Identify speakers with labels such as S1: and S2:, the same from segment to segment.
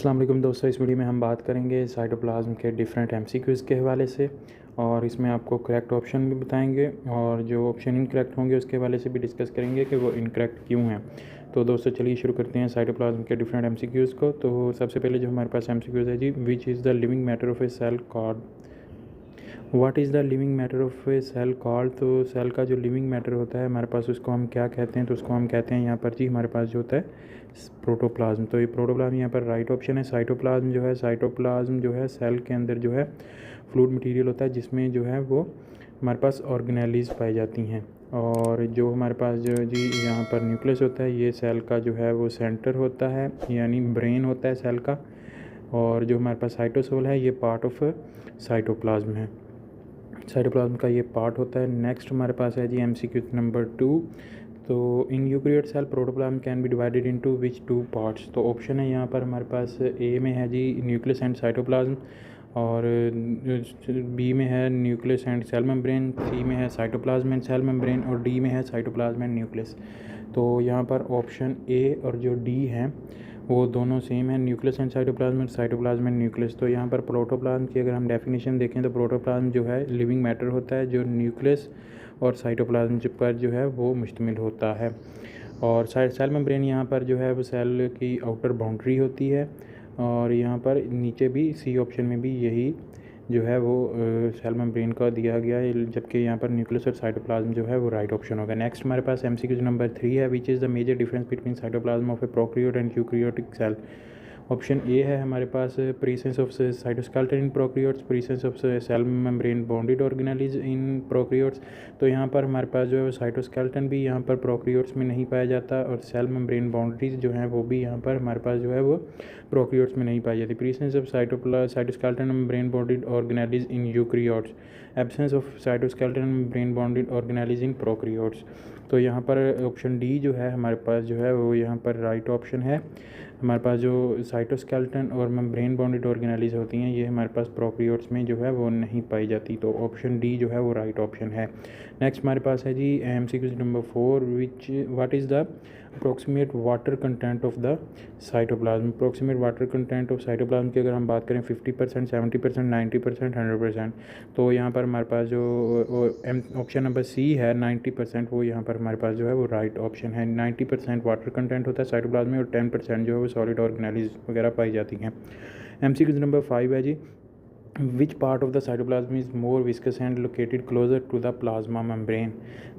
S1: अस्सलाम वालेकुम दोस्तों, इस वीडियो में हम बात करेंगे साइटोप्लाज्म के डिफरेंट एमसीक्यूज़ के हवाले से और इसमें आपको करेक्ट ऑप्शन भी बताएंगे और जो ऑप्शन इनकरेक्ट होंगे उसके हवाले से भी डिस्कस करेंगे कि वो इनकरेक्ट क्यों हैं। तो दोस्तों चलिए शुरू करते हैं साइटोप्लाज्म के डिफरेंट एमसीक्यूज़ को। तो सबसे पहले जो हमारे पास एमसीक्यूज़ है जी, which is the living matter of a cell called. What is the living matter of a cell called. तो सेल का जो लिविंग मैटर होता है हमारे पास उसको हम क्या कहते हैं, तो उसको हम कहते हैं यहाँ पर जी हमारे पास जो होता है प्रोटोप्लाज्म। तो ये प्रोटोप्लाज्म यहाँ पर राइट ऑप्शन है। साइटोप्लाज्म जो है सेल के अंदर जो है फ्लूइड मटेरियल होता है जिसमें जो है वो हमारे पास ऑर्गेनेलिज पाई जाती हैं। और जो हमारे पास जो जी यहाँ पर न्यूक्लियस होता है, ये सेल का जो है वो सेंटर होता है, यानी ब्रेन होता है सेल का। और जो हमारे पास साइटोसोल है ये पार्ट ऑफ साइटोप्लाज्म है, साइटोप्लाज्म का ये पार्ट होता है। नेक्स्ट हमारे पास है जी एमसीक्यू नंबर 2। तो in eukaryote cell protoplasm can be divided into which two parts. तो ऑप्शन है यहाँ पर हमारे पास ए में है जी न्यूक्लियस एंड साइटोप्लाज्म, और बी में है nucleus and cell membrane, C में है साइटोप्लाज्म एंड सेल मेम्ब्रेन, और डी में है साइटोप्लाज्म एंड न्यूक्लियस। तो यहाँ पर ऑप्शन ए और जो डी हैं वो दोनों सेम है, nucleus and cytoplasm, cytoplasm and nucleus. तो यहाँ पर प्रोटोप्लाज्म की अगर हम डेफिनेशन देखें तो प्रोटोप्लाज्म जो है लिविंग मैटर होता है जो न्यूक्लियस और साइटोप्लाज्म पर जो है वो मुश्तमिल होता है। और सेल मेम्ब्रेन यहाँ पर जो है वो सेल की आउटर बाउंड्री होती है, और यहाँ पर नीचे भी सी ऑप्शन में भी यही जो है वो सेल मेम्ब्रेन का दिया गया है, जबकि यहाँ पर न्यूक्लियस और साइटोप्लाज्म जो है वो राइट ऑप्शन होगा। नेक्स्ट हमारे पास एमसीक्यू नंबर 3 है, which is the major difference between cytoplasm of a prokaryote and eukaryotic cell. Option A है हमारे पास presence of cytoskeleton in prokaryotes, presence of cell membrane bonded organelles in prokaryotes. तो यहाँ पर हमारे पास जो है वो साइटोस्केलेटन भी यहाँ पर प्रोकैरियोट्स में नहीं पाया जाता, और सेल मेम्ब्रेन बाउंड्रीज जो हैं वो भी यहाँ पर हमारे पास जो है वो प्रोकैरियोट्स में नहीं पाई जाती। Presence of cytoskeleton membrane bonded organelles in eukaryotes, absence of cytoskeleton membrane bonded organelles in prokaryotes. तो यहाँ पर ऑप्शन डी जो है हमारे पास जो है वो यहाँ पर राइट ऑप्शन है। हमारे पास जो साइटोस्केलेटन और मेम्ब्रेन बॉन्डेड ऑर्गेनेलिज होती हैं ये हमारे पास प्रोकैरियोट्स में जो है वो नहीं पाई जाती, तो ऑप्शन डी जो है वो राइट ऑप्शन है। नेक्स्ट हमारे पास है जी MCQ number 4, what is the approximate water content of the cytoplasm. Approximate water content of cytoplasm की अगर हम बात करें 50%, 70%, 90%, 100%। तो यहाँ पर हमारे पास जो ऑप्शन नंबर सी है 90%, वो यहाँ पर हमारे पास जो है वो राइट ऑप्शन है। 90% वाटर कंटेंट होता है साइटोप्लाज्म में, और 10% जो है वो सॉलिड ऑर्गेनेलिज वगैरह पाई जाती हैं। एमसीक्यू नंबर 5 है जी, which part of the cytoplasm is more viscous and located closer to the plasma membrane.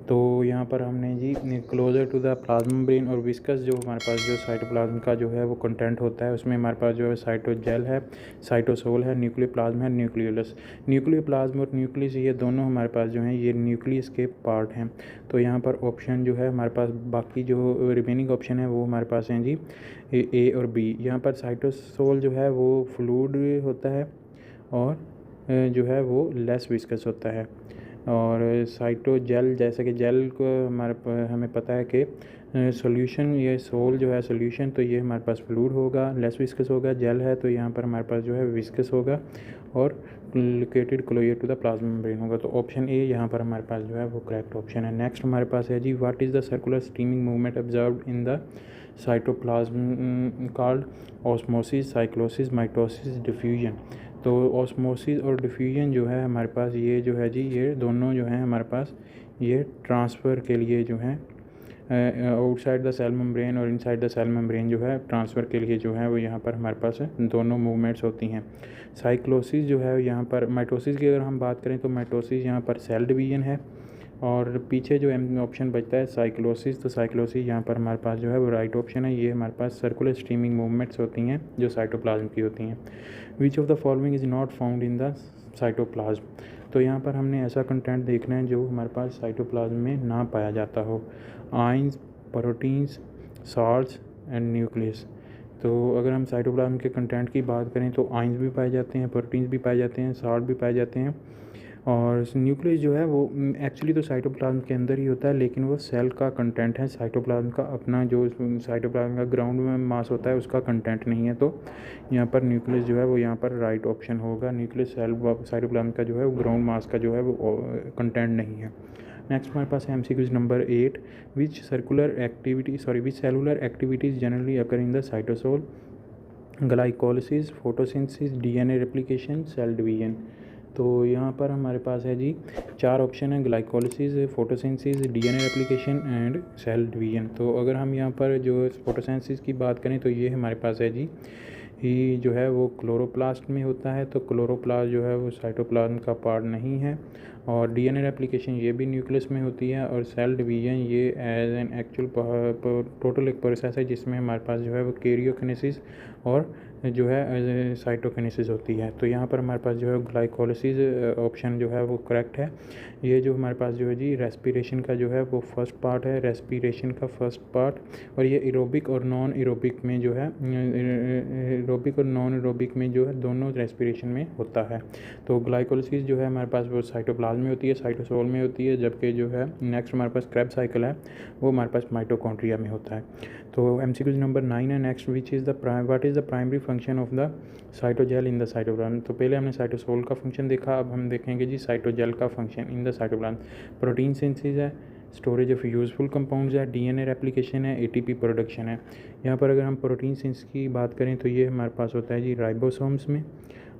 S1: तो यहाँ पर हमने जी closer to the plasma membrane और विस्कस जो हमारे पास जो साइटोप्लाज्म का जो है वो कंटेंट होता है उसमें हमारे पास जो है साइटोजेल है, साइटोसोल है, न्यूक्लियोप्लाज्म है, न्यूक्लियोलस। न्यूक्लियोप्लाज्म और न्यूक्लियस ये दोनों हमारे पास जो हैं ये न्यूक्लियस के पार्ट हैं। तो यहाँ पर ऑप्शन जो है हमारे पास बाकी जो रिमेनिंग ऑप्शन है वो हमारे पास हैं जी ए और बी। यहाँ पर साइटोसोल जो है वो फ्लूइड होता है और जो है वो लेस विस्कस होता है, और साइटोजेल जैसे कि जेल को हमें पता है कि सॉल्यूशन, ये सोल जो है सॉल्यूशन, तो ये हमारे पास फ्लूइड होगा, लेस विस्कस होगा। जेल है तो यहाँ पर हमारे पास जो है विस्कस होगा और located closer to the plasma membrane होगा। तो ऑप्शन ए यहाँ पर हमारे पास जो है वो करेक्ट ऑप्शन है। नेक्स्ट हमारे पास है जी, what is the circular streaming movement observed in the cytoplasm called osmosis, cyclosis, mitosis, diffusion. तो ऑस्मोसिस और डिफ्यूजन जो है हमारे पास ये जो है जी ये दोनों जो हैं हमारे पास ये ट्रांसफ़र के लिए जो हैं आउटसाइड द सेल मेम्ब्रेन और इनसाइड द सेल मेम्ब्रेन जो है ट्रांसफ़र के लिए जो है वो यहाँ पर हमारे पास दोनों मूवमेंट्स होती हैं। साइक्लोसिस जो है यहाँ पर, माइटोसिस की अगर हम बात करें तो माइटोसिस यहाँ पर सेल डिवीजन है, और पीछे जो ऑप्शन बचता है साइक्लोसिस, तो साइक्लोसिस यहाँ पर हमारे पास जो है वो राइट ऑप्शन है। ये हमारे पास सर्कुलर स्ट्रीमिंग मूवमेंट्स होती हैं जो साइटोप्लाज्म की होती हैं। Which of the following is not found in the cytoplasm. तो यहाँ पर हमने ऐसा कंटेंट देखना है जो हमारे पास साइटोप्लाज्म में ना पाया जाता हो। Ions, proteins, salts and nucleus. तो अगर हम साइटोप्लाज्म के कंटेंट की बात करें तो आयंस भी पाए जाते हैं, प्रोटीन्स भी पाए जाते हैं, साल्ट भी पाए जाते हैं, और न्यूक्लियस जो है वो एक्चुअली तो साइटोप्लाज्म के अंदर ही होता है, लेकिन वो सेल का कंटेंट है। साइटोप्लाज्म का अपना जो साइटोप्लाज्म का ग्राउंड में मास होता है उसका कंटेंट नहीं है, तो यहाँ पर न्यूक्लियस जो है वो यहाँ पर राइट ऑप्शन होगा। न्यूक्लियस सेल साइटोप्लाज्म का जो है वो ग्राउंड मास का जो है वो कंटेंट नहीं है। नेक्स्ट हमारे पास है MCQ number 8, which cellular activities generally occur in the cytosol. Glycolysis, photosynthesis, DNA replication, cell division. तो यहाँ पर हमारे पास है जी 4 ऑप्शन है, glycolysis, photosynthesis, DNA replication and cell division. तो अगर हम यहाँ पर जो फोटोसिंथेसिस की बात करें तो ये हमारे पास है जी ही जो है वो क्लोरोप्लास्ट में होता है। तो क्लोरोप्लास्ट जो है वो साइटोप्लाज्म का पार्ट नहीं है। और डीएनए रेप्लिकेशन ये भी न्यूक्लियस में होती है। और सेल डिवीजन ये एज एन एक्चुअल टोटल एक प्रोसेस है जिसमें हमारे पास जो है वो कैरियोकिनेसिस और जो है साइटोकिनेसिस होती है। तो यहाँ पर हमारे पास जो है ग्लाइकोलिसिस ऑप्शन जो है वो करेक्ट है। ये जो हमारे पास जो है जी रेस्पिरेशन का जो है वो फर्स्ट पार्ट है, रेस्पिरेशन का फर्स्ट पार्ट। और ये एरोबिक और नॉन एरोबिक में जो है एरोबिक और नॉन एरोबिक में जो है दोनों रेस्पिरेशन में होता है। तो ग्लाइकोलिसिस जो है हमारे पास वो साइटोप्लाज्म में होती है, साइटोसोल में होती है। जबकि जो है नेक्स्ट हमारे पास क्रेब्स साइकिल है वो हमारे पास माइटोकॉन्ड्रिया में होता है। तो MCQ नंबर 9 है next, what is the primary function of the cytogel in the cytoplasm. तो पहले हमने साइटोसोल का फंक्शन देखा, अब हम देखेंगे जी साइटोजेल का function in the cytoplasm. Protein synthesis है, स्टोरेज ऑफ यूजफुल कंपाउंड्स है, डीएनए रेप्लिकेशन है, एटीपी प्रोडक्शन है। यहाँ पर अगर हम प्रोटीन सिंथेसिस की बात करें तो ये हमारे पास होता है जी राइबोसोम्स में।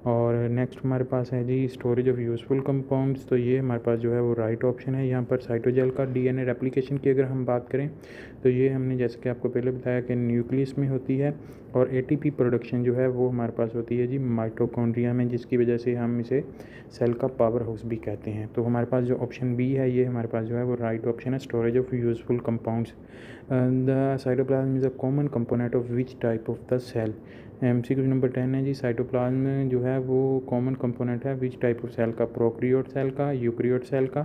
S1: और नेक्स्ट हमारे पास है जी स्टोरेज ऑफ यूजफुल कंपाउंड्स। तो ये हमारे पास जो है वो राइट ऑप्शन है। यहाँ पर साइटोजेल का डीएनए रेप्लिकेशन की अगर हम बात करें तो ये हमने जैसे कि आपको पहले बताया कि न्यूक्लियस में होती है। और एटीपी प्रोडक्शन जो है वो हमारे पास होती है जी माइटोकॉन्ड्रिया में, जिसकी वजह से हम इसे सेल का पावर हाउस भी कहते हैं। तो हमारे पास जो ऑप्शन बी है ये हमारे पास जो है वो राइट ऑप्शन है, storage of useful compounds. The cytoplasm is a common component of which type of the cell. MCQ number 10 है जी साइटोप्लाज्म जो है वो कॉमन कंपोनेंट है विच टाइप ऑफ सेल का, प्रोकैरियोट सेल का, यूकैरियोट सेल का,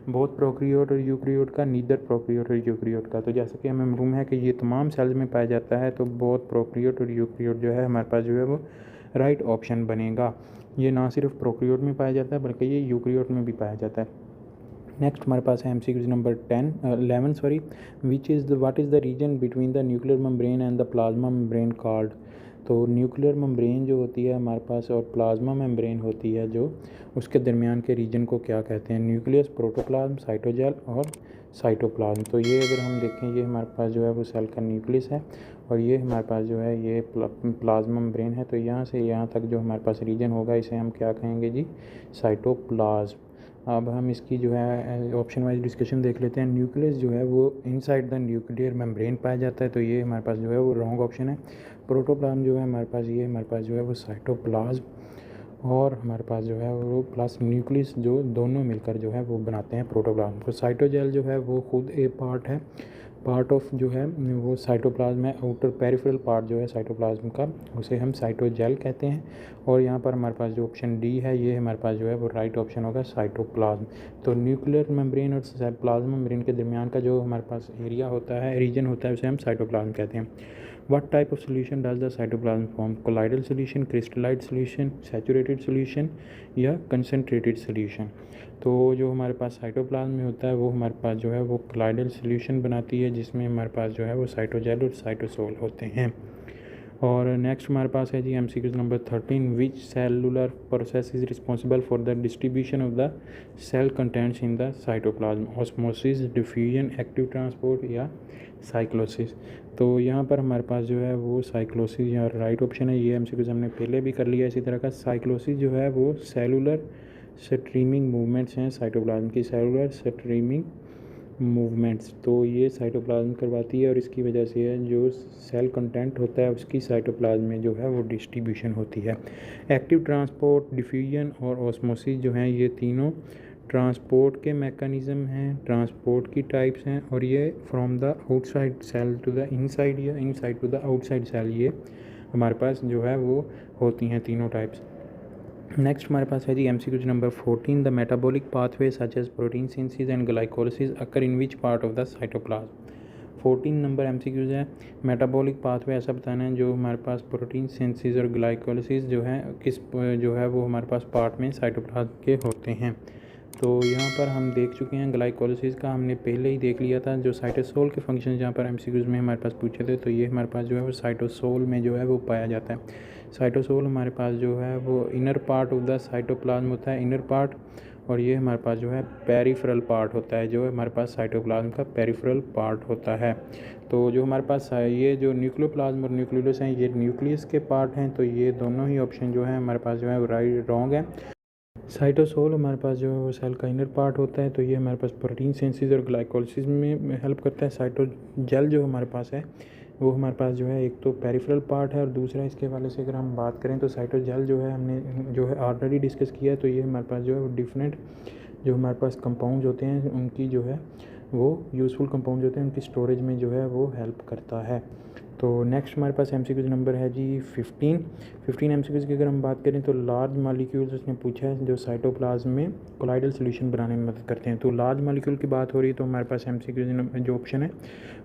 S1: बोथ प्रोकैरियोट और यूकैरियोट का, नीदर प्रोकैरियोट और यूकैरियोट का। तो जैसे कि हमें मालूम है कि ये तमाम सेल्स में पाया जाता है, तो बोथ प्रोकैरियोट और यूकैरियोट जो है हमारे पास जो है वो राइट ऑप्शन बनेगा। ये ना सिर्फ प्रोकैरियोट में पाया जाता है बल्कि ये यूकैरियोट में भी पाया जाता है। नेक्स्ट हमारे पास है MCQ number 11 sorry, what is the region between the nuclear membrane and the plasma membrane called. तो न्यूक्लियर मेम्ब्रेन जो होती है हमारे पास और प्लाज्मा मेम्ब्रेन होती है जो, उसके दरमियान के रीजन को क्या कहते हैं, न्यूक्लियस, प्रोटोप्लाज्म, साइटोजेल और साइटोप्लाज्म। तो ये अगर हम देखें ये हमारे पास जो है वो सेल का न्यूक्लियस है और ये हमारे पास जो है ये प्लाज्मा मेम्ब्रेन है। तो यहाँ से यहाँ तक जो हमारे पास रीजन होगा इसे हम क्या कहेंगे जी, साइटोप्लाज्म। अब हम इसकी जो है ऑप्शन वाइज डिस्कशन देख लेते हैं। न्यूक्लियस जो है वो इनसाइड द न्यूक्लियर मेम्ब्रेन पाया जाता है, तो ये हमारे पास जो है वो रॉन्ग ऑप्शन है। प्रोटोप्लाज्म जो है हमारे पास ये हमारे पास जो है वो साइटोप्लाज्म और हमारे पास जो है वो प्लस न्यूक्लियस जो दोनों मिलकर जो है वो बनाते हैं प्रोटोप्लाज्म को। साइटोजेल जो है वो खुद एक पार्ट ऑफ जो है वो साइटोप्लाज्म है, आउटर पेरिफेरल पार्ट जो है साइटोप्लाज्म का उसे हम साइटोजेल कहते हैं। और यहाँ पर हमारे पास जो ऑप्शन डी है ये हमारे पास जो है वो राइट ऑप्शन होगा, साइटोप्लाज्म। तो न्यूक्लियर मेम्ब्रेन और प्लाज्मा मेम्ब्रेन के दरमियान का जो हमारे पास एरिया होता है, रीजन होता है, उसे हम साइटोप्लाज्म कहते हैं। What type of solution does the cytoplasm form? Colloidal solution, crystallite solution, saturated solution या concentrated solution। तो जो हमारे पास साइटोप्लाज्म में होता है वो हमारे पास जो है वो colloidal solution बनाती है, जिसमें हमारे पास जो है वो साइटोजेल और साइटोसोल होते हैं। और नेक्स्ट हमारे पास है जी MCQ number 13, which cellular process is responsible for the distribution of the cell contents in the cytoplasm, osmosis, diffusion, active transport या साइक्लोसिस। तो यहाँ पर हमारे पास जो है वो साइक्लोसिस या राइट ऑप्शन है। ये MCQ हमने पहले भी कर लिया इसी तरह का। साइक्लोसिस जो है वो सेलुलर स्ट्रीमिंग मूवमेंट्स हैं साइटोप्लाज्म की, सेलुलर स्ट्रीमिंग मूवमेंट्स। तो ये साइटोप्लाज्म करवाती है और इसकी वजह से है जो सेल कंटेंट होता है उसकी साइटोप्लाज्म में जो है वो डिस्ट्रीब्यूशन होती है। एक्टिव ट्रांसपोर्ट, डिफ्यूजन और ऑस्मोसिस जो हैं ये तीनों ट्रांसपोर्ट के मैकेनिज़्म हैं, ट्रांसपोर्ट की टाइप्स हैं। और ये from the outside cell to the inside या inside to the outside cell ये हमारे पास जो है वो होती हैं तीनों टाइप्स। नेक्स्ट हमारे पास है जी MCQ number 14, the metabolic pathway such as protein synthesis and glycolysis occur in which part of the cytoplasm. 14 number MCQ है, मेटाबॉलिक पाथवे ऐसा बताना है जो हमारे पास प्रोटीन सिंथेसिस और ग्लाइकोलिसिस जो है किस जो है वो हमारे पास पार्ट में साइटोप्लाज्म के होते हैं। तो यहाँ पर हम देख चुके हैं ग्लाइकोलिसिस का हमने पहले ही देख लिया था। जो साइटोसोल के फंक्शन जहाँ पर MCQs में हमारे पास पूछे थे, तो ये हमारे पास जो है वो साइटोसोल में जो है वो पाया जाता है। साइटोसोल हमारे पास जो है वो inner part of the cytoplasm होता है, इनर पार्ट। और ये हमारे पास जो है पेरिफेरल पार्ट होता है, जो हमारे पास साइटोप्लाज्म का पेरिफेरल पार्ट होता है। तो जो हमारे पास ये जो न्यूक्लियोप्लाज्म और न्यूक्लियस हैं, ये न्यूक्लियस के पार्ट हैं, तो ये दोनों ही ऑप्शन जो है हमारे पास जो है राइट रॉन्ग है। साइटोसोल हमारे पास जो है वो सेल का इनर पार्ट होता है, तो ये हमारे पास प्रोटीन सिंथेसिस और ग्लाइकोलिसिस में हेल्प करता है। साइटोजेल जो हमारे पास है वो हमारे पास जो है एक तो पेरिफेरल पार्ट है, और दूसरा इसके हवाले से अगर हम बात करें तो साइटोजेल जो है हमने जो है ऑलरेडी डिस्कस किया है। तो ये हमारे पास जो है वो डिफरेंट जो हमारे पास कंपाउंड्स होते हैं उनकी जो है वो यूज़फुल कंपाउंड्स होते हैं, उनकी स्टोरेज में जो है वो हेल्प करता है। तो नेक्स्ट हमारे पास एमसीक्यूज़ नंबर है जी 15 एमसीक्यूज़ की अगर हम बात करें तो लार्ज मॉलिक्यूल्स उसने पूछा है जो साइटोप्लाज्म में कोलाइडल सॉल्यूशन बनाने में मदद करते हैं। तो लार्ज मॉलिक्यूल की बात हो रही है तो हमारे पास एमसीक्यूज़ जो ऑप्शन है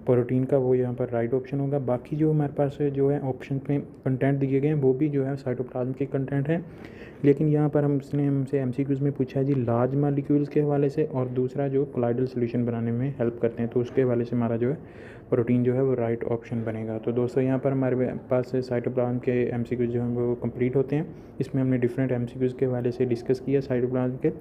S1: प्रोटीन का वो यहाँ पर राइट ऑप्शन होगा। बाकी जो हमारे पास जो है ऑप्शन में कंटेंट दिए गए हैं वो भी जो है साइटोप्लाज्म के कंटेंट हैं, लेकिन यहाँ पर उसने हमसे एमसीक्यूज़ में पूछा है जी लार्ज मॉलिक्यूल्स के हवाले से, और दूसरा जो कोलाइडल सॉल्यूशन बनाने में हेल्प करते हैं, तो उसके हवाले से हमारा जो है प्रोटीन जो है वो राइट ऑप्शन बनेगा। तो दोस्तों यहाँ पर हमारे पास साइटोप्लाज्म के एमसीक्यूज़ जो हैं वो कंप्लीट होते हैं। इसमें हमने डिफरेंट एमसीक्यूज़ के हवाले से डिस्कस किया, साइटोप्लाज्म के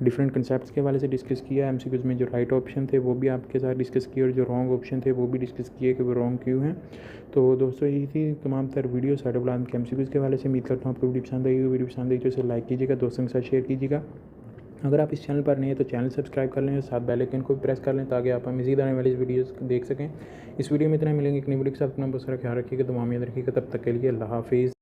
S1: डिफरेंट कंसेप्ट्स के हवाले से डिस्कस किया। एमसीक्यूज़ में जो राइट ऑप्शन थे वो भी आपके साथ डिस्कस किए, और जो रॉन्ग ऑप्शन थे वो भी डिस्कस किए कि वो रॉन्ग क्यों हैं। तो दोस्तों यही थी तमाम तर वीडियो साइटोप्लाज्म के एमसीक्यूज़ के हवाले से। उम्मीद करता हूँ आपको वीडियो पसंद आई। वीडियो पसंद आई तो इसे लाइक कीजिएगा, दोस्तों के साथ शेयर कीजिएगा। अगर आप इस चैनल पर नहीं है तो चैनल सब्सक्राइब कर लें और साथ बेल आइकन को भी प्रेस कर लें ताकि आप मज़ीद आने वाली वीडियोस देख सकें। इस वीडियो में इतना मिलेंगे, एक नई वीडियो के साथ अपना बहुत सारा ख्याल रखिएगा, दुआ में याद रखिएगा। तब तक के लिए अल्लाह हाफिज़।